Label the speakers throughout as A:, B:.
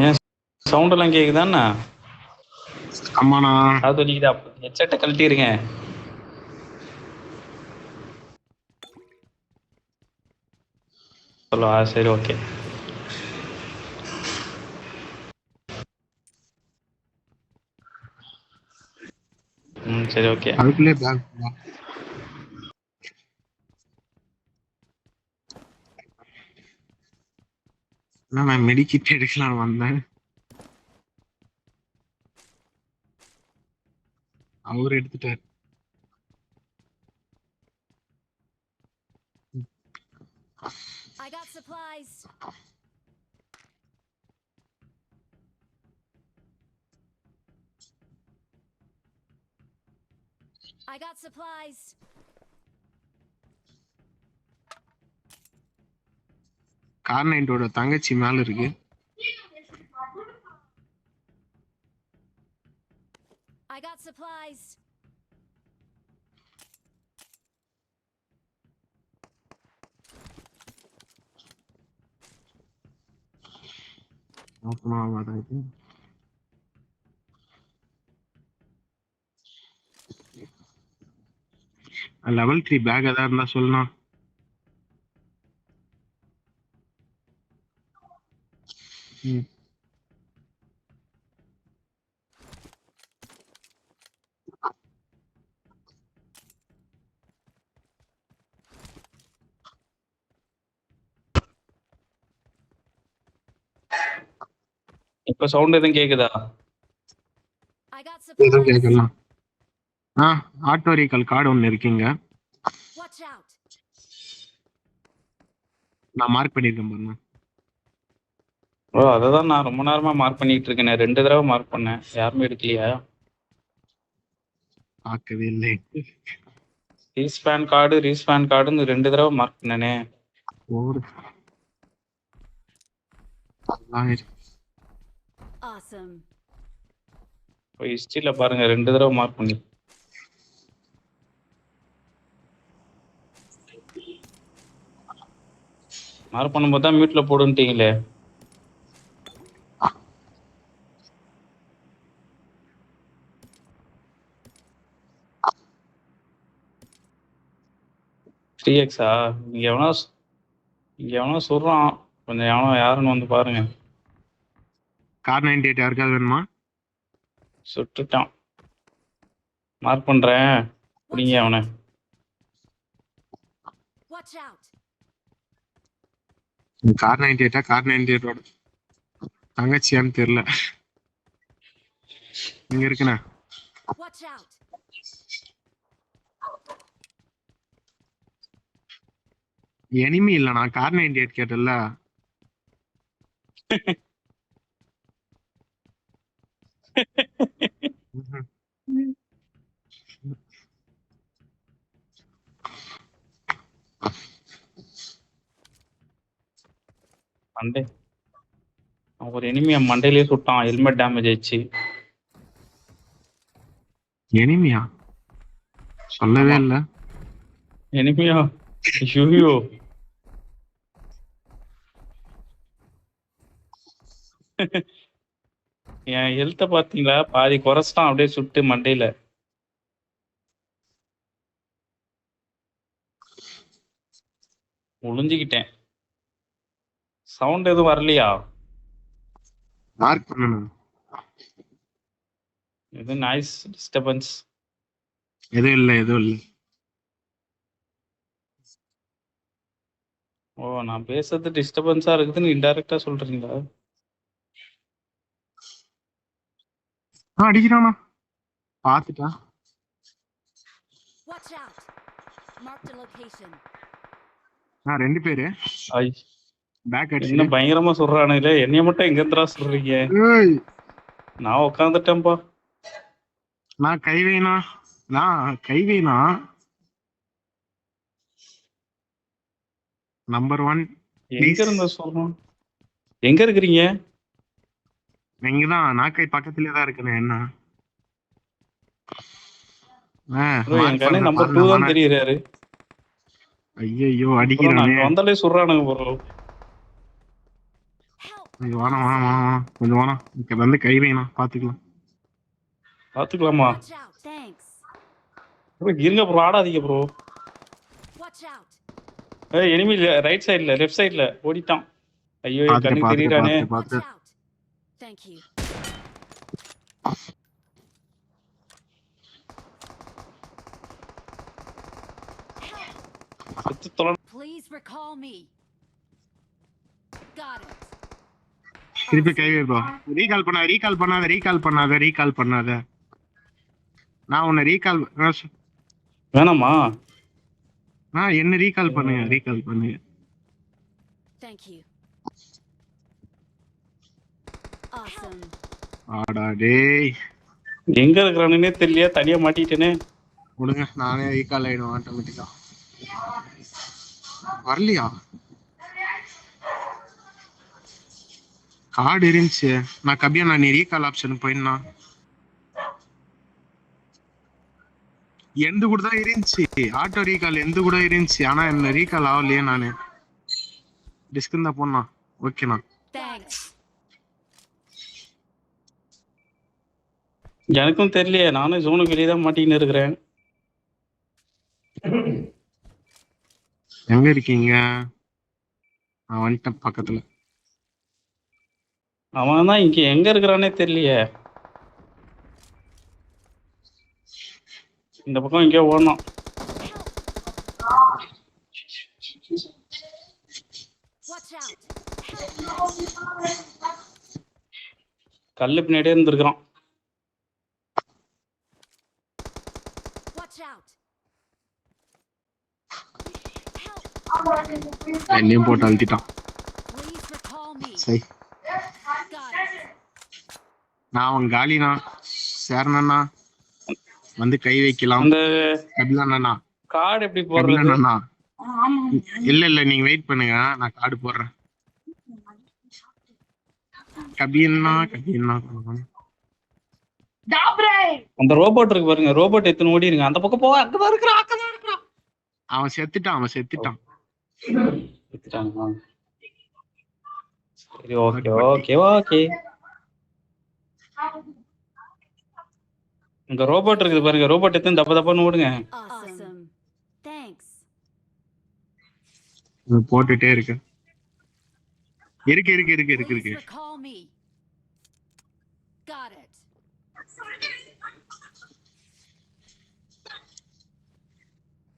A: ஏன் சவுண்ட் எல்லாம் கேக்குதாண்ணா?
B: ஆமாண்ணா.
A: அது சொல்லிக்குதா? ஹெட்செட்டை கழட்டிருங்க. சொல்லுவா, சரி ஓகே. சரி ஓகே.
B: அதுக்குள்ளே பேக் நான் மெடிக்கிட் எடுக்கலாம் வந்தேன். அவரு எடுத்துட்டார்.
C: I got supplies. I got supplies.
B: கார்னைட்டோட தங்கச்சி மேல இருக்கு.
C: I got supplies.
B: Level 3 pack ஏதாவது இருந்தா சொல்லணும்.
A: இப்ப சவுண்ட் எதுவும் கேக்குதா?
C: I got
B: எதுவும்
C: supplies.
B: கேட்கலாம். ஆட்டோ ரீகால் கார்டு ஒன்னு இருக்கீங்க.
C: Watch out.
B: நான் மார்க் பண்ணிருக்கேன் பாருங்க.
A: ஓ, அததான் நான் ரொம்ப நேரமா மார்க் பண்ணிட்டு இருக்கேன். 2 தடவை மார்க் பண்ணேன். யாருமே எடுக்கலையா?
B: பார்க்கவே இல்லை.
A: ரீஸ்பேன் கார்டுன்னு 2 தடவை மார்க் பண்ணனே.
C: Awesome.
A: ஹிஸ்டரியில பாருங்க, 2 தடவை மார்க் பண்ணி. மார்க் பண்ணும்போது தான் மியூட்ல போடுன்ட்டீங்களே. த்ரீ எக்ஸா? இங்க எவனோ சொல்றான். கொஞ்சம் யாருன்னு வந்து பாருங்க.
B: கார் 98 யாருக்காவது வேணுமா?
A: சுட்டுட்டான். மார்க் பண்றேன், புடிங்க அவனை.
C: Watch out.
B: கார் 98 கார் 98ஓட தங்கச்சியான்னு தெரியல. இங்க இருக்குண்ணா.
C: Watch out.
B: எனிமி இல்ல, நான் கார் 98 கேட்டல.
A: மண்டே ஒரு எனிமி மண்டையிலேயே சுட்டான். ஹெல்மெட் டேமேஜ் ஆயிடுச்சு.
B: எனிமியா? சொல்லவே இல்ல.
A: எனிமியா? ஐயோ, என் ஹெல்த்த பாத்தீங்களா? பாதி குறைச்சிட்டான் அப்படியே சுட்டு மண்டையில. ஒளிஞ்சுக்கிட்டேன். சவுண்ட் எதுவும் வரலையா?
B: மார்க் பண்ணணும்.
A: எது நாய்ஸ் டிஸ்டர்பன்ஸ்?
B: எதுவும் இல்ல.
A: ஓ, நான் பேசுறது டிஸ்டர்பன்ஸா இருக்குதுன்னு இன்டைரக்டா சொல்றீங்களா?
B: அடிக்கிறானா? பாத்துட்டா.
C: Watch out. Mark the location.
B: 2 பேரு. பேக் அடிச்சு.
A: என்ன பயங்கரமா சொல்றானுங்களே. என்னைய மட்டும் எங்க இருந்துடா சொல்றீங்க? நான் உட்காந்துட்டேன்பா.
B: நான் கைவேனா நம்பர் 1
A: எங்க இருந்து சொல்றோம்? எங்க இருக்கிறீங்க?
B: இங்கதான் நாக்கை பக்கத்துலயே தான் இருக்கேன். என்ன
A: ப்ரோ என்
B: மார்க்
A: கண்ணு
B: பண்ற
A: நம்பர் 2
B: பாருங்க
A: தான்
B: மன.
A: தெரியுறாரு.
B: ஐயோ
A: ப்ரோ
B: அடிக்கிறானே.
A: நாங்க வந்தாலே சுடுறானுங்க ப்ரோ.
C: Help!
B: கொஞ்சம் வேணாம் வேணாம் வேணாம் வேணாம் கொஞ்சம் வேணாம். இங்க வந்து கை வைணும் பாத்துக்கலாம்.
A: பாத்துக்கலாமா?
C: Watch out! Thanks.
A: ப்ரோ இருங்க ப்ரோ, ஆடாதீங்க bro.
C: Watch out!
A: Enemy right சைடுல, லெஃப்ட் சைடுல ஓடிட்டான். ஐயோ என்
B: பாத்துட்டு
A: கண்ணுக்கு
B: பாத்துட்டு
A: தெரியறானே.
B: பாத்துட்டு
C: Watch
B: பாத்து.
C: out! Thank you.
A: செத்து தொலை.
C: Please recall me. Got it.
B: திருப்பி கை வை ப்ரோ. ரீகால் பண்ணாத ரீகால் பண்ணாத ரீகால் பண்ணாத ரீகால் பண்ணாத. நான் உன்னை ரீகால்
A: வேணாமா?
B: என்ன ரீகால் பண்ணுங்க ரீகால் பண்ணுங்க.
C: Thank you. Awesome.
B: ஆடா டேய்.
A: எங்க இருக்கிறானுன்னே தெரியலையா, தனியா மாட்டிட்டேனே.
B: விடுங்க நானே ரீகால் ஆயிடும் ஆட்டோமேட்டிக்கா. வரலையா? கார்டு இருந்துச்சு. நான் கபியா நான் நீ ரீகால் ஆப்ஷன் போயிடனா எந்த கூட தான் இருந்துச்சு. ஆட்டோ ரீகால் எந்த கூட இருந்துச்சு. ஆனா என்ன ரீகால் ஆகலையே. நானு டிஸ்க் தான் போனா. ஓகேண்ணா.
C: Thanks.
A: எனக்கும் தெரியலையே, நானும் ஜோனுக்கு வெளியே தான் மாட்டின்னு இருக்கிறேன்.
B: எங்க இருக்கீங்க? நான் வந்துட்டேன் பக்கத்துல.
A: அவன் தான் இங்க எங்க இருக்கிறானே தெரியலையே. இந்த பக்கம் எங்கேயோ ஓடணும்.
C: Watch out!
A: கல்லு பின்னாடியே இருந்திருக்கிறான்.
C: Watch out! Help!
B: என்னையும் போட்டு அழுத்திட்டான்.
C: Please recall me.
B: சரி
C: Got it.
B: நான் அவன் காலினா சேரணண்ணா வந்து கை வைக்கலாம்.
A: அந்த
B: கபிலண்ணா
A: கார்டு எப்படி போடுறது?
B: கபிலண்ணா இல்ல இல்ல நீங்க வெயிட் பண்ணுங்க, நான் கார்டு போடுறேன். கபியண்ணா கபியண்ணா
A: அந்த ரோபோட் இருக்கு பாருங்க, ரோபோட் எத்தனை ஓடிருங்க. அந்த பக்கம் போக, அங்கதான் இருக்கிறான், அங்கதான் இருக்கிறான்.
B: அவன் செத்துட்டான் அவன் செத்துட்டான்.
A: செத்துட்டாங்களா? சரி ஓகே ஓகே ஓகே. இந்த ரோபோட் இருக்குது பாருங்க, ரோபோட் எத்தனை தப்ப தப்பான்னு ஓடுங்க.
C: Awesome. Thanks.
B: போட்டுட்டே இருக்கு. இருக்கு இருக்கு இருக்கு இருக்கு
C: Please
B: இருக்கு.
C: recall me. Got it.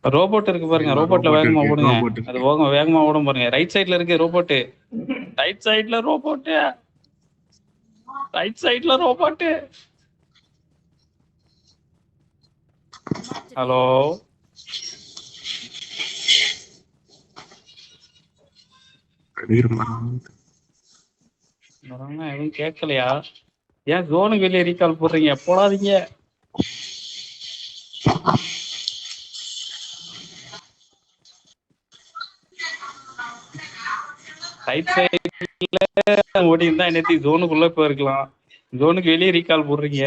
A: Robot இருக்கு பாருங்க, ரோபோட்ல
B: Robot
A: வேகமா
B: இருக்கு,
A: ஓடுங்க.
B: robot இருக்கு.
A: அது வேகமா ஓடும் பாருங்க. ரைட் சைடுல இருக்கு ரோபோட். ரைட் சைடுல ரோபோட். ரைட் சைடுல ரோபோட். ஹலோ, எதுவும் கேட்கலையா? ஏன் ஜோனுக்கு வெளியே ரீகால் போடுறீங்க? போடாதீங்க. ரைட் சைடுல ஓடி இருந்தா என்னத்தி ஜோனுக்குள்ள போயிருக்கலாம். ஜோனுக்கு வெளியே ரீகால் போடுறீங்க.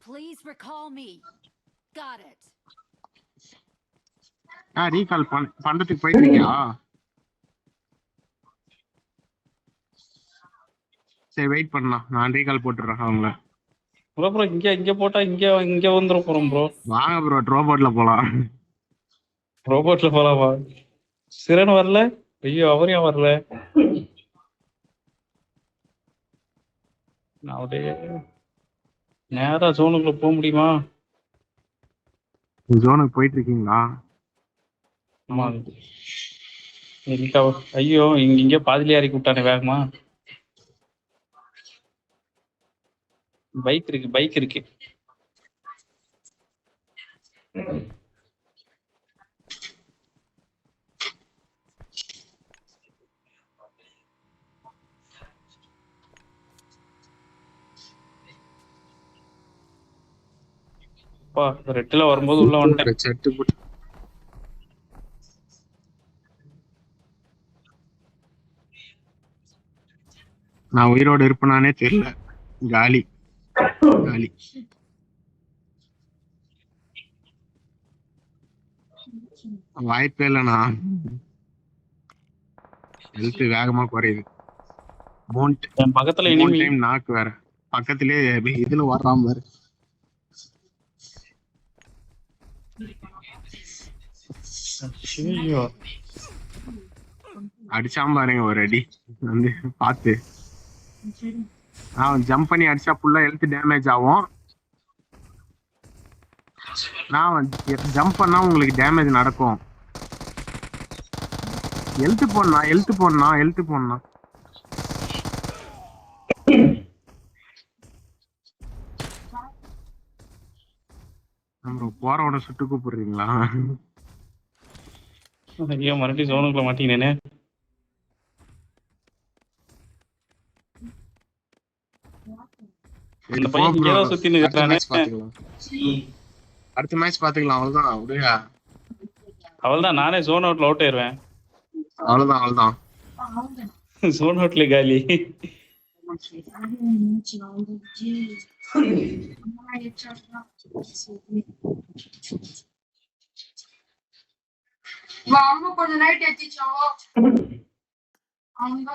C: Please recall me. Got it.
B: Recall பண்றதுக்கு போயிட்டு இருக்கியா? சரி வெயிட் பண்ணலாம், நான் ரீகால் போட்டுறேன் அவங்கள.
A: ப்ரோ இங்க போட்டா இங்க வந்துட போறோம் ப்ரோ.
B: வாங்க ப்ரோ ரோபோட்ல போலாம்.
A: ரோபோட்ல போலாமா? சிரன் வரல? ஐயோ அவரையும் வரல. நான் அப்படியே நேரா ஜோனுக்குள்ள போக முடியுமா?
B: ஜோனுக்கு போயிட்டு இருக்கீங்களா?
A: ஆமா. ஐயோ இங்க பாதிலே இறக்கி விட்டானே வேகமா. பைக் இருக்கு. அப்பா ரெட்டில் வரும்போது உள்ள வந்துட்டேன்.
B: செட்டு போட்டு நான் உயிரோடு இருப்பேனானே தெரியல. காலி காலி. வாய்ப்பே இல்லைண்ணா. ஹெல்த் வேகமா குறையுது.
A: என் பக்கத்துல இனிமே
B: டைம் நாக்கு வேற பக்கத்திலே இதுல வர்றாம பாரு.
A: ஐயோ
B: அடிச்சாம பாருங்க ஒரு அடி வந்து பார்த்து. நான் ஜம்ப் பண்ணி அடிச்சா ஃபுல்லா ஹெல்த் டேமேஜ் ஆகும். நான் ஜம்ப் பண்ணா உங்களுக்கு டேமேஜ் நடக்கும். ஹெல்த் போடணும். நம்ம போறவன சுட்டு கூப்பிடுறீங்களா?
A: ஐயோ மறுபடியும் ஜோனுக்குள்ள மாட்டீங்கன்னே. இந்த பையன் இங்கே தான் சுத்தி நிற்கிறானே.
B: அடுத்த மேட்ச் பாத்துக்கலாம். அவ்வளவுதான் விடுங்க.
A: அவள்தான் நானே ஜோன் அவுட்ல அவுட் ஆயிருவேன்.
B: அவ்வளவுதான்
A: ஜோன் அவுட்ல காலி.
D: அம்மா கொஞ்ச நைட் ஏத்திச்சாவோ அவங்க